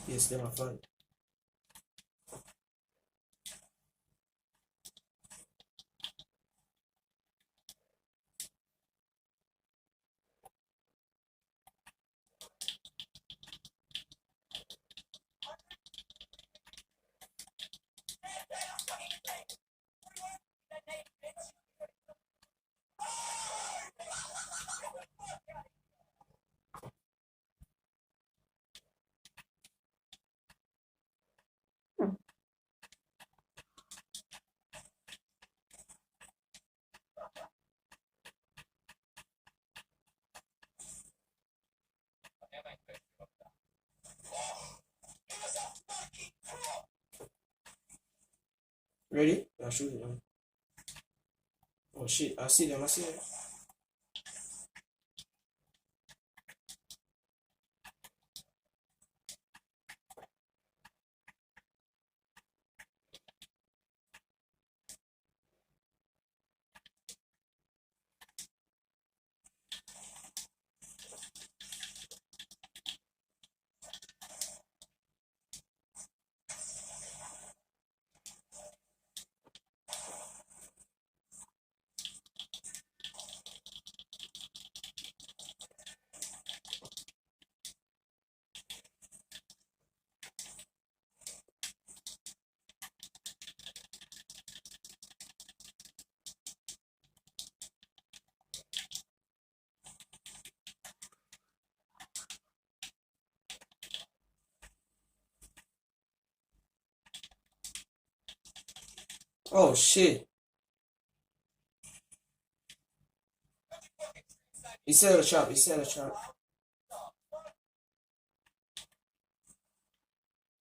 Yes, they're my fun. Ready? I'll shoot them. Oh shit, I see them, I see them. Oh shit. He set a trap, he set a trap.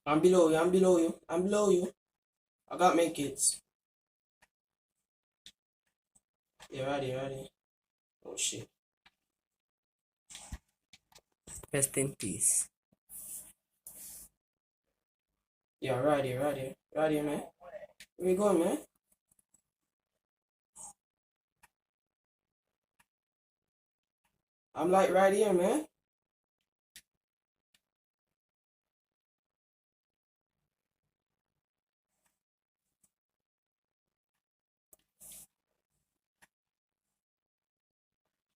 I'm below you, I'm below you, I'm below you. I got make it. You ready, ready? Oh shit. Rest in peace. Yeah, ready, ready. Ready, man. Where you going, man? I'm like right here, man.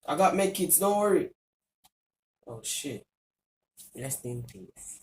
I got make kids, don't worry. Oh shit. Rest in peace.